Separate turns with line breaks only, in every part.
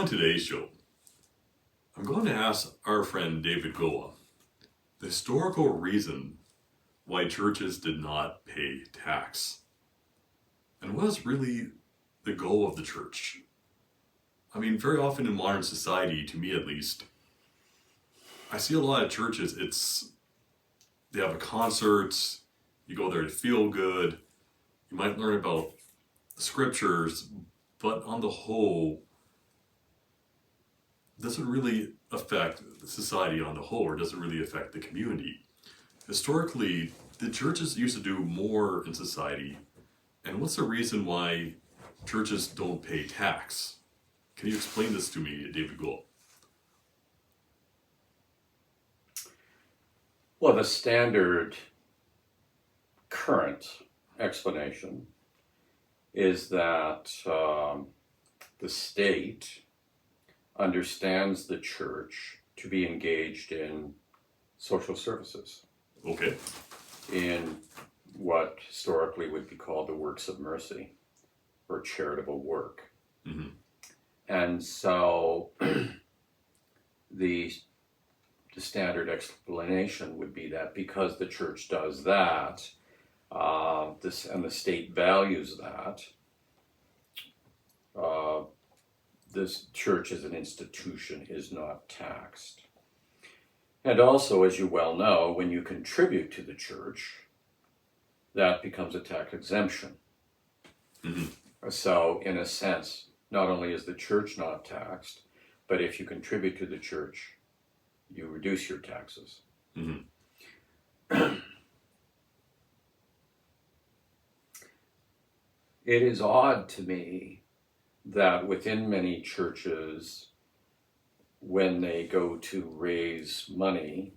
On today's show, I'm going to ask our friend David Goa the historical reason why churches did not pay tax. And what is really the goal of the church? I mean, very often in modern society, to me at least, I see a lot of churches, they have a concert, you go there to feel good, you might learn about the scriptures, but on the whole, does it really affect society on the whole, or does it really affect the community? Historically, the churches used to do more in society, and what's the reason why churches don't pay tax? Can you explain this to me, David Gould?
Well, the standard current explanation is that the state understands the church to be engaged in social services.
Okay.
In what historically would be called the works of mercy or charitable work.
Mm-hmm.
And so the standard explanation would be that because the church does that, and the state values that, this church as an institution is not taxed. And also, as you well know, when you contribute to the church, that becomes a tax exemption.
Mm-hmm.
So, in a sense, not only is the church not taxed, but if you contribute to the church, you reduce your taxes.
Mm-hmm.
It is odd to me that within many churches, when they go to raise money,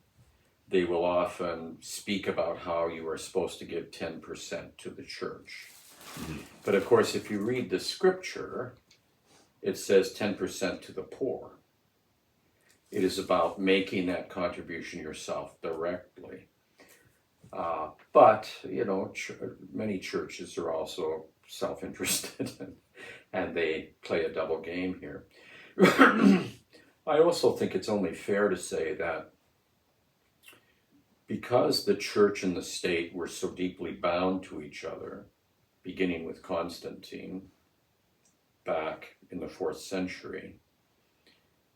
they will often speak about how you are supposed to give 10% to the church.
Mm-hmm.
But of course, if you read the scripture, it says 10% to the poor. It is about making that contribution yourself directly. But, many churches are also self-interested and they play a double game here. I also think it's only fair to say that because the church and the state were so deeply bound to each other, beginning with Constantine back in the 4th century,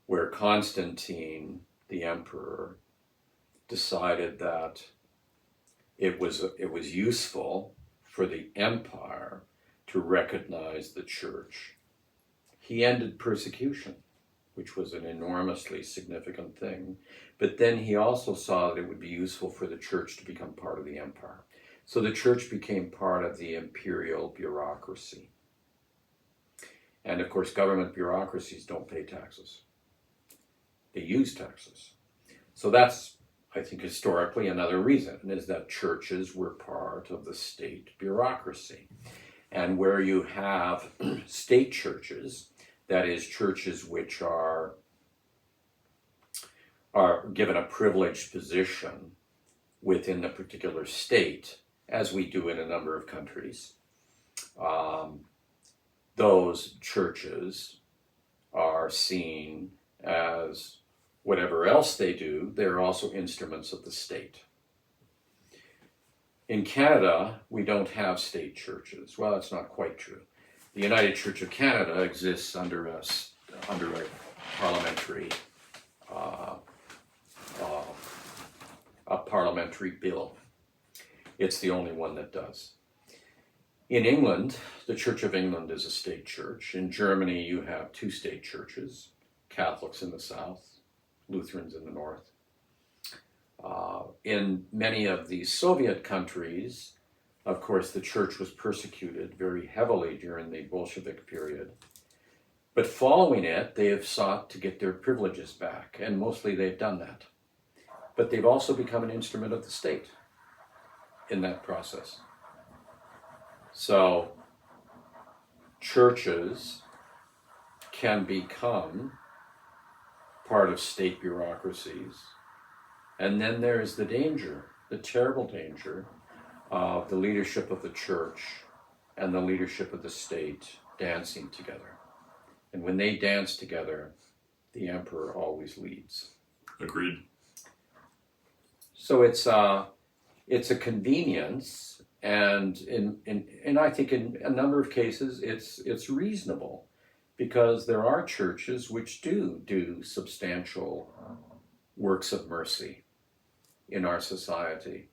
where Constantine, the emperor, decided that it was useful for the empire to recognize the church. He ended persecution, which was an enormously significant thing. But then he also saw that it would be useful for the church to become part of the empire. So the church became part of the imperial bureaucracy. And of course, government bureaucracies don't pay taxes. They use taxes. So that's, I think, historically another reason, is that churches were part of the state bureaucracy. And where you have state churches, that is, churches which are given a privileged position within the particular state, as we do in a number of countries, those churches are seen as whatever else they do, they're also instruments of the state. In Canada, we don't have state churches. Well, that's not quite true. The United Church of Canada exists under a parliamentary bill. It's the only one that does. In England, the Church of England is a state church. In Germany, you have 2 state churches, Catholics in the south, Lutherans in the north. In many of the Soviet countries, of course, the church was persecuted very heavily during the Bolshevik period. But following it, they have sought to get their privileges back, and mostly they've done that. But they've also become an instrument of the state in that process. So churches can become part of state bureaucracies. And then there's the danger, the terrible danger of the leadership of the church and the leadership of the state dancing together. And when they dance together, the emperor always leads.
Agreed.
So it's a convenience, and in I think in a number of cases it's reasonable, because there are churches which do substantial works of mercy in our society,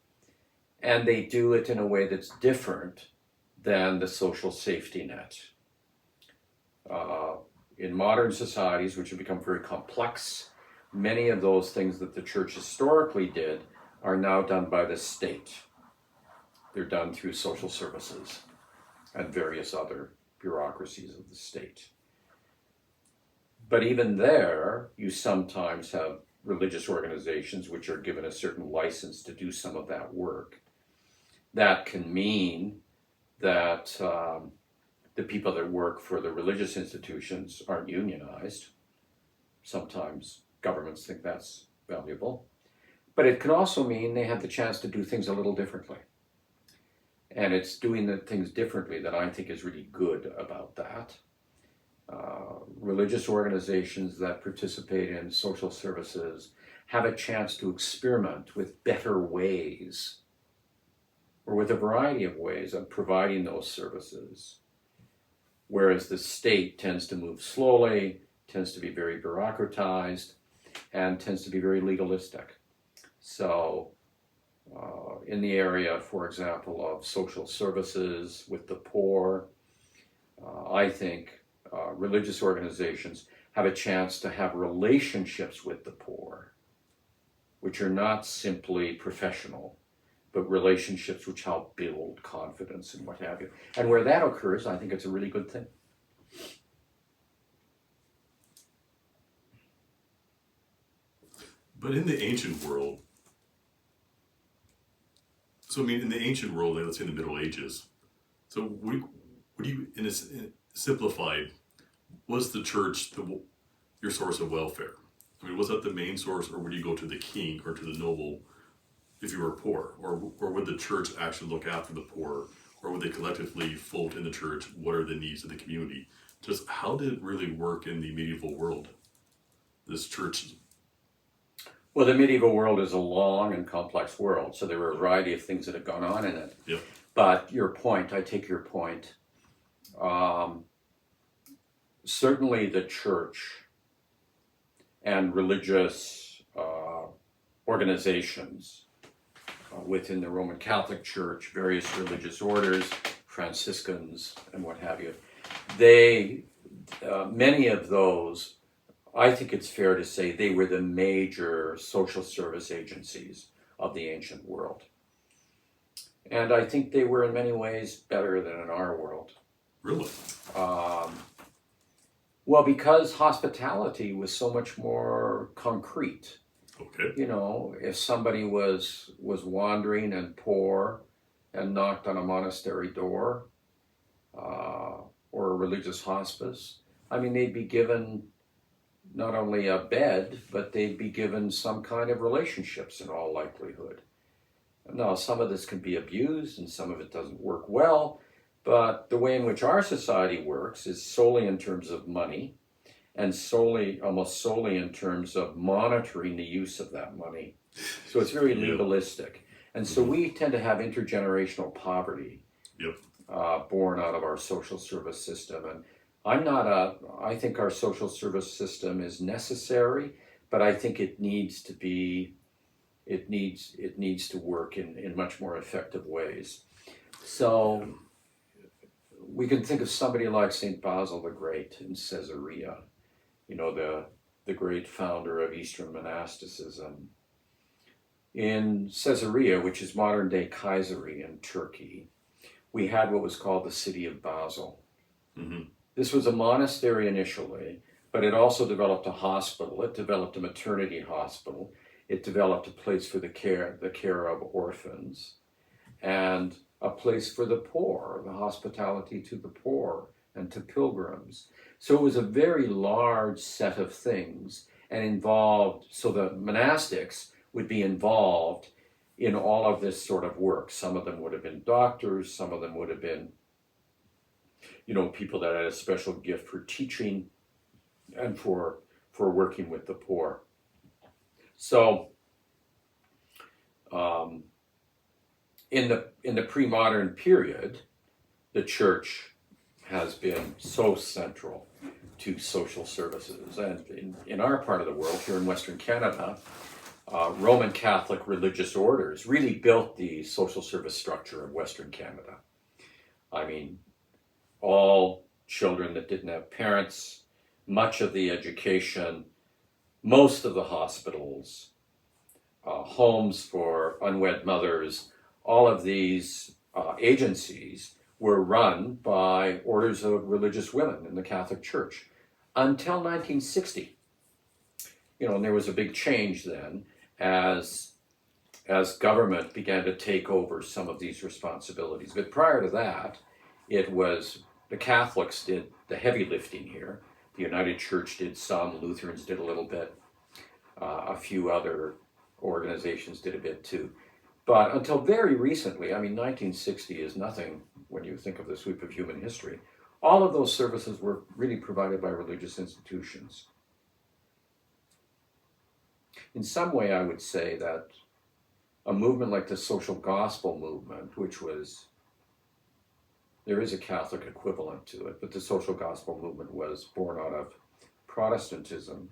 and they do it in a way that's different than the social safety net. In modern societies, which have become very complex, many of those things that the church historically did are now done by the state. They're done through social services and various other bureaucracies of the state. But even there, you sometimes have religious organizations which are given a certain license to do some of that work. That can mean that the people that work for the religious institutions aren't unionized. Sometimes governments think that's valuable. But it can also mean they have the chance to do things a little differently. And it's doing the things differently that I think is really good about that. Religious organizations that participate in social services have a chance to experiment with better ways, or with a variety of ways of providing those services. Whereas the state tends to move slowly, tends to be very bureaucratized, and tends to be very legalistic. So in the area, for example, of social services with the poor, I think religious organizations have a chance to have relationships with the poor, which are not simply professional, but relationships which help build confidence and what have you. And where that occurs, I think it's a really good thing.
But in the ancient world, so I mean, in the ancient world, like, let's say in the Middle Ages, so would you, simplified, was the church your source of welfare? I mean, was that the main source, or would you go to the king or to the noble if you were poor? Or would the church actually look after the poor? Or would they collectively vote in the church, what are the needs of the community? Just how did it really work in the medieval world, this church?
Well, the medieval world is a long and complex world, so there were a variety of things that have gone on in it.
Yep.
But your point, I take your point. Certainly the church and religious organizations within the Roman Catholic Church, various religious orders, Franciscans and what have you, many of those, I think it's fair to say they were the major social service agencies of the ancient world. And I think they were in many ways better than in our world.
Really?
Well, because hospitality was so much more concrete.
Okay.
You know, if somebody was wandering and poor and knocked on a monastery door or a religious hospice, I mean, they'd be given not only a bed, but they'd be given some kind of relationships in all likelihood. Now, some of this can be abused and some of it doesn't work well, but the way in which our society works is solely in terms of money and almost solely in terms of monitoring the use of that money. So it's very legalistic. And so we tend to have intergenerational poverty born out of our social service system. And I think our social service system is necessary, but I think it needs to work in much more effective ways. So we can think of somebody like St. Basil the Great in Caesarea, you know, the great founder of Eastern monasticism. In Caesarea, which is modern day Kayseri in Turkey, we had what was called the city of Basel.
Mm-hmm.
This was a monastery initially, but it also developed a hospital. It developed a maternity hospital. It developed a place for the care of orphans, and a place for the poor, the hospitality to the poor and to pilgrims. So it was a very large set of things, and involved, so the monastics would be involved in all of this sort of work. Some of them would have been doctors, some of them would have been, you know, people that had a special gift for teaching and for working with the poor. So in the pre-modern period, the church has been so central to social services. And in our part of the world, here in Western Canada, Roman Catholic religious orders really built the social service structure of Western Canada. I mean, all children that didn't have parents, much of the education, most of the hospitals, homes for unwed mothers, all of these agencies were run by orders of religious women in the Catholic Church until 1960. And there was a big change then as government began to take over some of these responsibilities. But prior to that, it was the Catholics did the heavy lifting here. The United Church did some, Lutherans did a little bit, a few other organizations did a bit too. But until very recently, 1960 is nothing when you think of the sweep of human history. All of those services were really provided by religious institutions. In some way, I would say that a movement like the social gospel movement, there is a Catholic equivalent to it, but the social gospel movement was born out of Protestantism,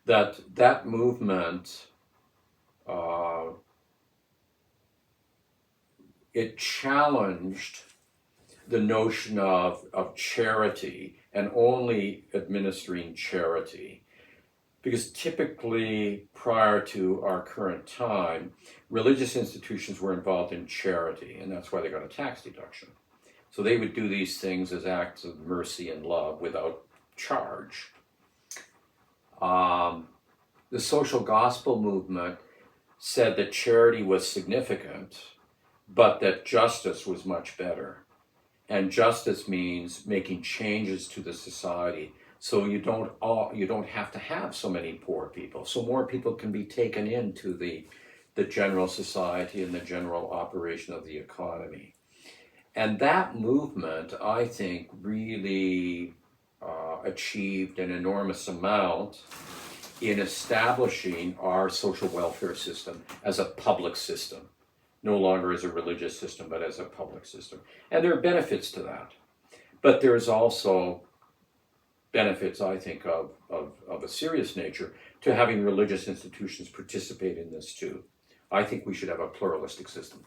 that movement, it challenged the notion of charity and only administering charity. Because typically, prior to our current time, religious institutions were involved in charity, and that's why they got a tax deduction. So they would do these things as acts of mercy and love without charge. The social gospel movement said that charity was significant, but that justice was much better. And justice means making changes to the society so you don't have to have so many poor people, so more people can be taken into the general society and the general operation of the economy. And that movement, I think, really achieved an enormous amount in establishing our social welfare system as a public system, no longer as a religious system, but as a public system. And there are benefits to that. But there's also benefits, I think, of a serious nature to having religious institutions participate in this too. I think we should have a pluralistic system.